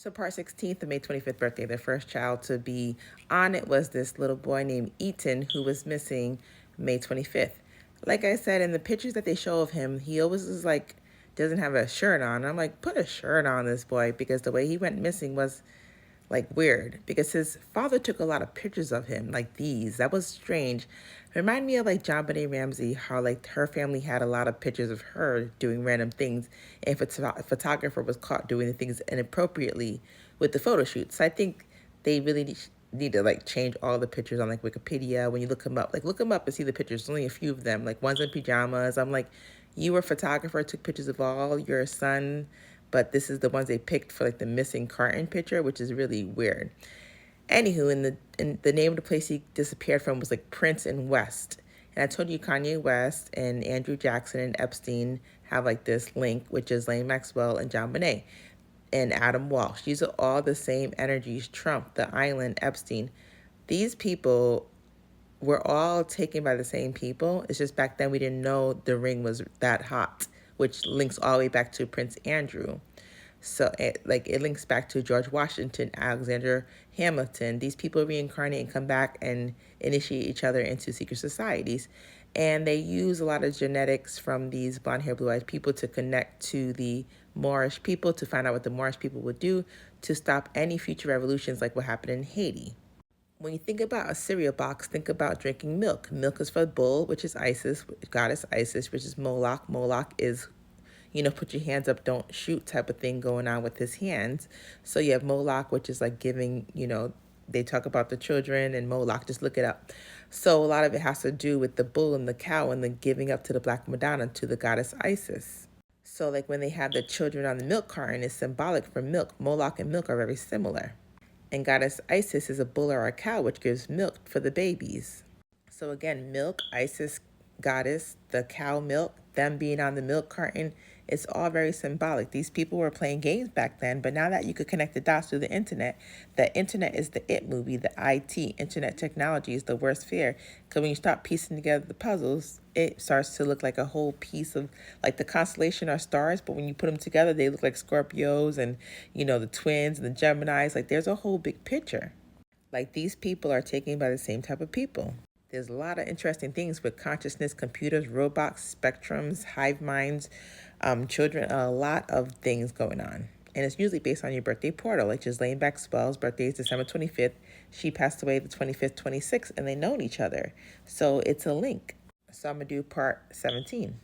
So part 16th, the May 25th birthday, the first child to be on it was this little boy named Etan, who was missing May 25th. Like I said, in the pictures that they show of him, he always is like, doesn't have a shirt on. I'm like, put a shirt on this boy, because the way he went missing was like weird, because his father took a lot of pictures of him like these. That was strange. Remind me of like John Benet Ramsey, how like her family had a lot of pictures of her doing random things, and if a photographer was caught doing the things inappropriately with the photo shoots. So I think they really need to like change all the pictures on like Wikipedia. When you look them up, like look them up and see the pictures. There's only a few of them, like one's in pajamas. I'm like, you were a photographer, took pictures of all your son, but this is the ones they picked for like the missing carton picture, which is really weird. Anywho, in the name of the place he disappeared from was like Prince and West. And I told you Kanye West and Andrew Jackson and Epstein have like this link, which is Lane Maxwell and John Bonet and Adam Walsh. These are all the same energies. Trump, the island, Epstein. These people were all taken by the same people. It's just back then we didn't know the ring was that hot, which links all the way back to Prince Andrew. So it links back to George Washington, Alexander Hamilton. These people reincarnate and come back and initiate each other into secret societies. And they use a lot of genetics from these blonde hair, blue eyed people to connect to the Moorish people, to find out what the Moorish people would do to stop any future revolutions like what happened in Haiti. When you think about a cereal box, think about drinking milk. Milk is for bull, which is Isis, goddess Isis, which is Moloch. Moloch is, put your hands up, don't shoot type of thing going on with his hands. So you have Moloch, which is like giving, they talk about the children and Moloch, just look it up. So a lot of it has to do with the bull and the cow and the giving up to the Black Madonna, to the goddess Isis. So like when they have the children on the milk carton, it's symbolic for milk. Moloch and milk are very similar. And goddess Isis is a bull or a cow, which gives milk for the babies. So again, milk, Isis, goddess, the cow milk, them being on the milk carton, it's all very symbolic. These people were playing games back then, but now that you could connect the dots through the internet is the it movie, the IT, internet technology is the worst fear. Because when you start piecing together the puzzles, it starts to look like a whole piece of, like the constellation are stars, but when you put them together, they look like Scorpios and, the twins and the Geminis. Like there's a whole big picture. Like these people are taken by the same type of people. There's a lot of interesting things with consciousness, computers, robots, spectrums, hive minds, children, a lot of things going on. And it's usually based on your birthday portal, like Ghislaine Maxwell's birthday is December 25th. She passed away the 25th, 26th, and they known each other. So it's a link. So I'm going to do part 17.